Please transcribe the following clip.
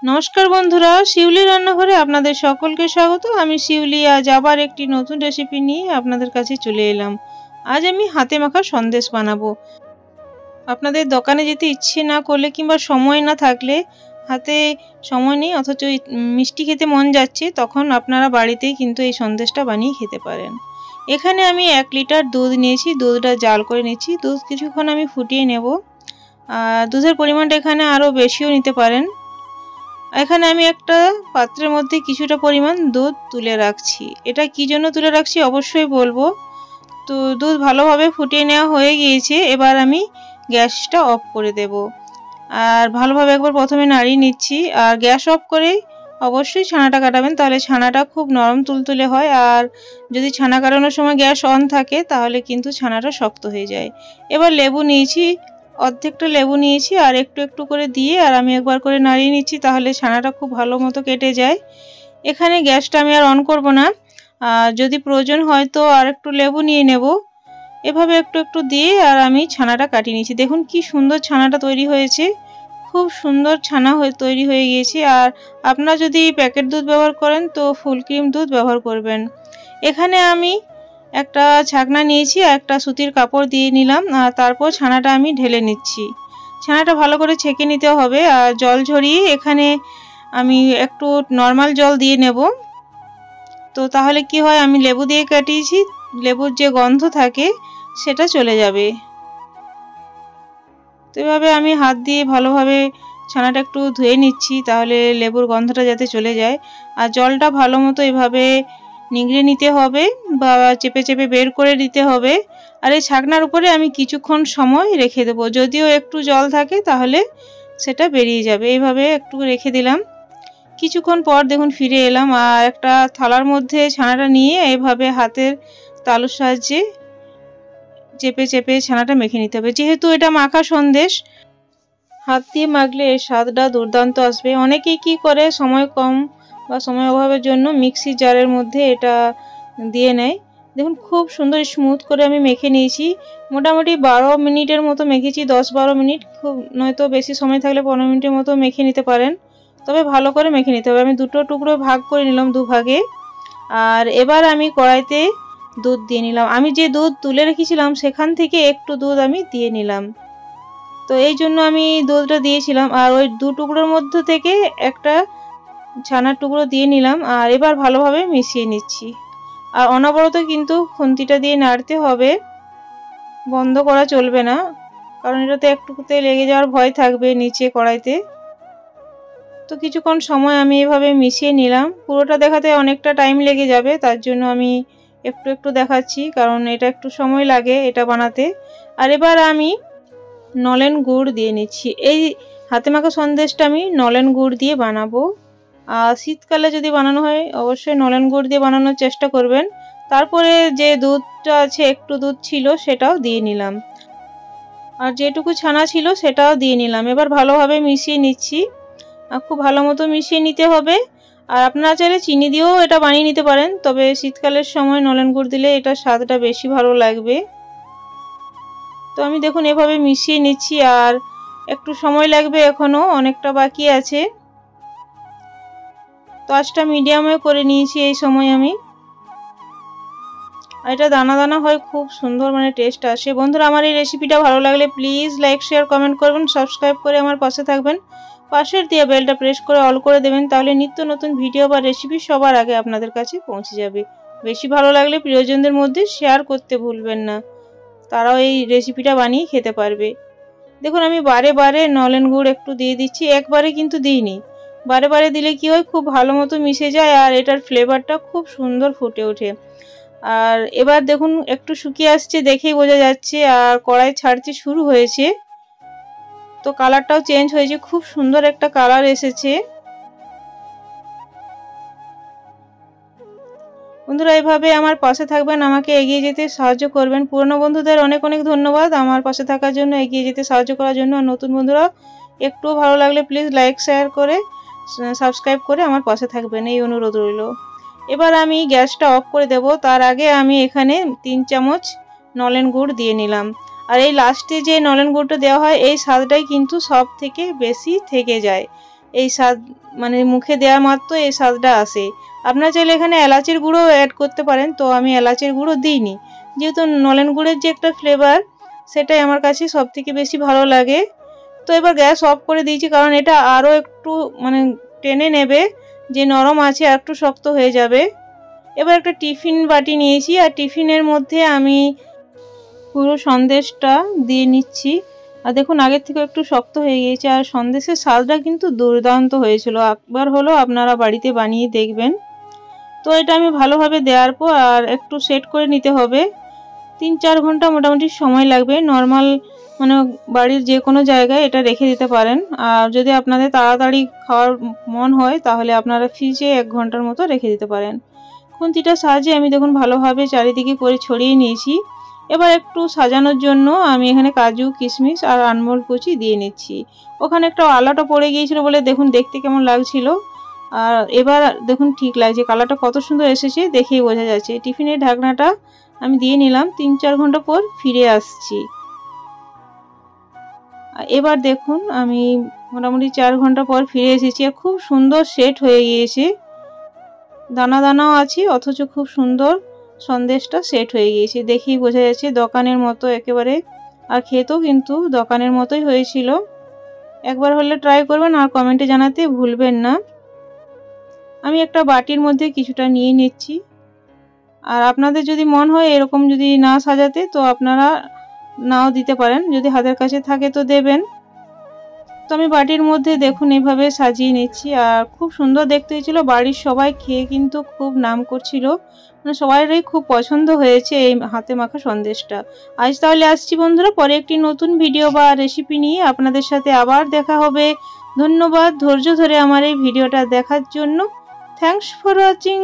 নমস্কার বন্ধুরা, শিউলি রান্নাঘরে আপনাদের সকলকে স্বাগত। আমি শিউলি আজ আবার একটি নতুন রেসিপি নিয়ে আপনাদের কাছে চলে এলাম। আজ আমি হাতে মাখা সন্দেশ বানাবো। আপনাদের দোকানে যেতে ইচ্ছে না করলে কিংবা সময় না থাকলে, হাতে সময় নেই অথচ মিষ্টি খেতে মন যাচ্ছে, তখন আপনারা বাড়িতেই কিন্তু এই সন্দেশটা বানিয়ে খেতে পারেন। এখানে আমি 1 লিটার দুধ নিয়েছি, দুধটা জাল করে নিচ্ছি। দুধ কিছুক্ষণ আমি ফুটিয়ে নেব। দুধের পরিমাণটা এখানে আরও বেশিও নিতে পারেন। এখানে আমি একটা পাত্রের মধ্যে কিছুটা পরিমাণ দুধ তুলে রাখছি। এটা কি জন্য তুলে রাখছি অবশ্যই বলবো। তো দুধ ভালোভাবে ফুটিয়ে নেওয়া হয়ে গিয়েছে। এবার আমি গ্যাসটা অফ করে দেব। আর ভালোভাবে একবার প্রথমে নাড়িয়ে নিচ্ছি। আর গ্যাস অফ করে অবশ্যই ছানাটা কাটাবেন, তাহলে ছানাটা খুব নরম তুলতুলে হয়। আর যদি ছানা কাটানোর সময় গ্যাস অন থাকে তাহলে কিন্তু ছানাটা শক্ত হয়ে যায়। এবার লেবু নিয়েছি, অর্ধেকটা লেবু নিয়েছি আর একটু একটু করে দিয়ে আর আমি একবার করে নাড়িয়ে নিচ্ছি, তাহলে ছানাটা খুব ভালো মতো কেটে যায়। এখানে গ্যাসটা আমি আর অন করব না। যদি প্রয়োজন হয় তো আর একটু লেবু নিয়ে নেব। এভাবে একটু একটু দিয়ে আর আমি ছানাটা কাটিয়ে নিচ্ছি। দেখুন কি সুন্দর ছানাটা তৈরি হয়েছে, খুব সুন্দর ছানা তৈরি হয়ে গিয়েছে। আর আপনারা যদি প্যাকেট দুধ ব্যবহার করেন তো ফুল ক্রিম দুধ ব্যবহার করবেন। এখানে আমি একটা ছাকনা নিয়েছি আর একটা সুতির কাপড় দিয়ে নিলাম। আর তারপর ছানাটা আমি ঢেলে নিচ্ছি। ছানাটা ভালো করে ছেঁকে নিতে হবে। আর জল ঝরিয়ে এখানে আমি একটু নর্মাল জল দিয়ে নেব। তো তাহলে কি হয়, আমি লেবু দিয়ে কাটিয়েছি, লেবুর যে গন্ধ থাকে সেটা চলে যাবে। তো এভাবে আমি হাত দিয়ে ভালোভাবে ছানাটা একটু ধুয়ে নিচ্ছি, তাহলে লেবুর গন্ধটা যাতে চলে যায়। আর জলটা ভালো মতো এভাবে নিংড়ে নিতে হবে বা চেপে চেপে বের করে দিতে হবে। আর এই ছাকনার উপরে আমি কিছুক্ষণ সময় রেখে দেবো। যদিও একটু জল থাকে তাহলে সেটা বেরিয়ে যাবে। এইভাবে একটু রেখে দিলাম। কিছুক্ষণ পর দেখুন ফিরে এলাম। আর একটা থালার মধ্যে ছানাটা নিয়ে এইভাবে হাতের তালুর সাহায্যে চেপে চেপে ছানাটা মেখে নিতে হবে। যেহেতু এটা মাখা সন্দেশ, হাত দিয়ে মাখলে এর স্বাদটা দুর্দান্ত আসবে। অনেকেই কি করে, সময় কম বা সময় অভাবের জন্য মিক্সি জারের মধ্যে এটা দিয়ে নেয়। দেখুন খুব সুন্দর স্মুথ করে আমি মেখে নিয়েছি। মোটামুটি 12 মিনিটের মতো মেখেছি, 10-12 মিনিট, খুব নয়তো বেশি সময় থাকলে 15 মিনিটের মতো মেখে নিতে পারেন। তবে ভালো করে মেখে নিতে হবে। আমি দুটো টুকরো ভাগ করে নিলাম, 2 ভাগে। আর এবার আমি কড়াইতে দুধ দিয়ে নিলাম। আমি যে দুধ তুলে রেখেছিলাম সেখান থেকে একটু দুধ আমি দিয়ে নিলাম। তো এই জন্য আমি দুধটা দিয়েছিলাম। আর ওই 2 টুকরোর মধ্যে থেকে একটা ছানার টুকরো দিয়ে নিলাম। আর এবার ভালোভাবে মিশিয়ে নিচ্ছি। আর অনবরত কিন্তু খুন্তিটা দিয়ে নাড়তে হবে, বন্ধ করা চলবে না, কারণ এটাতে একটুকুতে লেগে যাওয়ার ভয় থাকবে নিচে কড়াইতে। তো কিছুক্ষণ সময় আমি এভাবে মিশিয়ে নিলাম। পুরোটা দেখাতে অনেকটা টাইম লেগে যাবে, তার জন্য আমি একটু একটু দেখাচ্ছি, কারণ এটা একটু সময় লাগে এটা বানাতে। আর এবার আমি নলেন গুড় দিয়ে নিচ্ছি। এই হাতে মাখা সন্দেশটা আমি নলেন গুড় দিয়ে বানাবো। আর শীতকালে যদি বানানো হয় অবশ্যই নলেন গুড় দিয়ে বানানোর চেষ্টা করবেন। তারপরে যে দুধটা আছে, একটু দুধ ছিল সেটাও দিয়ে নিলাম। আর যেটুকু ছানা ছিল সেটাও দিয়ে নিলাম। এবার ভালোভাবে মিশিয়ে নিচ্ছি। খুব ভালো মতো মিশিয়ে নিতে হবে। আর আপনারা চাইলে চিনি দিয়েও এটা বানিয়ে নিতে পারেন, তবে শীতকালের সময় নলেন গুড় দিলে এটা স্বাদটা বেশি ভালো লাগবে। তো আমি দেখুন এভাবে মিশিয়ে নিচ্ছি। আর একটু সময় লাগবে, এখনও অনেকটা বাকি আছে। তো আঁচটা মিডিয়ামে করে নিয়েছি এই সময় আমি। আর এটা দানা দানা হয়, খুব সুন্দর মানে টেস্ট আসে। বন্ধুরা, আমার এই রেসিপিটা ভালো লাগলে প্লিজ লাইক শেয়ার কমেন্ট করবেন, সাবস্ক্রাইব করে আমার পাশে থাকবেন। পাশের দিয়ে বেলটা প্রেস করে অল করে দেবেন, তাহলে নিত্য নতুন ভিডিও বা রেসিপি সবার আগে আপনাদের কাছে পৌঁছে যাবে। বেশি ভালো লাগলে প্রিয়জনদের মধ্যে শেয়ার করতে ভুলবেন না, তারাও এই রেসিপিটা বানিয়ে খেতে পারবে। দেখুন আমি বারে বারে নলেন গুড় একটু দিয়ে দিচ্ছি, একবারে কিন্তু দিইনি। বারে বারে দিলে কি হয়, খুব ভালো মতো মিশে যায় আর এটার ফ্লেভারটা খুব সুন্দর ফুটে ওঠে। আর এবার দেখুন একটু শুকিয়ে আসছে, দেখেই বোঝা যাচ্ছে। আর কড়াই ছাড়তে শুরু হয়েছে, তো কালারটাও চেঞ্জ হয়েছে, খুব সুন্দর একটা কালার এসেছে। বন্ধুরা, এভাবে আমার পাশে থাকবেন, আমাকে এগিয়ে যেতে সাহায্য করবেন। পুরনো বন্ধুদের অনেক অনেক ধন্যবাদ আমার পাশে থাকার জন্য, এগিয়ে যেতে সাহায্য করার জন্য। আর নতুন বন্ধুরা একটুও ভালো লাগলে প্লিজ লাইক শেয়ার করে সাবস্ক্রাইব করে আমার পাশে থাকবেন, এই অনুরোধ রইল। এবার আমি গ্যাসটা অফ করে দেব। তার আগে আমি এখানে 3 চামচ নলেন গুড় দিয়ে নিলাম। আর এই লাস্টে যে নলেন গুড়টা দেওয়া হয় এই স্বাদটাই কিন্তু সব থেকে বেশি থেকে যায়। এই স্বাদ মানে মুখে দেওয়া মাত্র এই স্বাদটা আসে। আপনারা চাইলে এখানে এলাচের গুঁড়ো অ্যাড করতে পারেন, তো আমি এলাচের গুঁড়ো দিইনি, যেহেতু নলেন গুড়ের যে একটা ফ্লেভার সেটাই আমার কাছে সবথেকে বেশি ভালো লাগে। তো এবার গ্যাস অফ করে দিয়েছি, কারণ এটা আরও একটু মানে টেনে নেবে, যে নরম আছে আর একটু শক্ত হয়ে যাবে। এবার একটা টিফিন বাটি নিয়েছি, আর টিফিনের মধ্যে আমি পুরো সন্দেশটা দিয়ে নিচ্ছি। আর দেখুন আগের থেকে একটু শক্ত হয়ে গিয়েছে, আর সন্দেশের স্বাদটা কিন্তু দুর্দান্ত হয়েছিল। একবার হলো আপনারা বাড়িতে বানিয়ে দেখবেন। তো এটা আমি ভালোভাবে দেওয়ার পর আর একটু সেট করে নিতে হবে। 3-4 ঘন্টা মোটামুটি সময় লাগবে। নর্মাল মানে বাড়ির যে কোনো জায়গায় এটা রেখে দিতে পারেন। আর যদি আপনাদের তাড়াতাড়ি খাওয়ার মন হয় তাহলে আপনারা ফ্রিজে 1 ঘন্টার মতো রেখে দিতে পারেন। খুন্তিটার সাহায্যে আমি দেখুন ভালোভাবে চারিদিকে করে ছড়িয়ে নিয়েছি। এবার একটু সাজানোর জন্য আমি এখানে কাজু, কিশমিশ আর আনমোল কুচি দিয়ে নিচ্ছি। ওখানে একটা আলাটা পড়ে গিয়েছিল বলে দেখুন দেখতে কেমন লাগছিল। আর এবার দেখুন ঠিক লাগছে, কালারটা কত সুন্দর এসেছে দেখেই বোঝা যাচ্ছে। টিফিনের ঢাকনাটা আমি দিয়ে নিলাম। 3-4 ঘন্টা পর ফিরে আসছি। এবার দেখুন আমি মোটামুটি 4 ঘন্টা পর ফিরে এসেছি, আর খুব সুন্দর সেট হয়ে গিয়েছে। দানা দানাও আছে, অথচ খুব সুন্দর সন্দেশটা সেট হয়ে গিয়েছে, দেখেই বোঝা যাচ্ছে দোকানের মতো একেবারে। আর খেতেও কিন্তু দোকানের মতোই হয়েছিল। একবার হলে ট্রাই করবেন আর কমেন্টে জানাতে ভুলবেন না। আমি একটা বাটির মধ্যে কিছুটা নিয়ে নিচ্ছি। আর আপনাদের যদি মন হয় এরকম যদি না সাজাতে, তো আপনারা নাও দিতে পারেন, যদি হাতের কাছে থাকে তো দেবেন। তো আমি বাটির মধ্যে দেখুন এভাবে সাজিয়ে নিচ্ছি, আর খুব সুন্দর দেখতে হয়েছিল। বাড়ির সবাই খেয়ে কিন্তু খুব নাম করছিল, মানে সবাইরই খুব পছন্দ হয়েছে এই হাতে মাখা সন্দেশটা। আজ তাহলে আসছি বন্ধুরা, পরে একটি নতুন ভিডিও বা রেসিপি নিয়ে আপনাদের সাথে আবার দেখা হবে। ধন্যবাদ ধৈর্য ধরে আমার এই ভিডিওটা দেখার জন্য। Thanks for watching.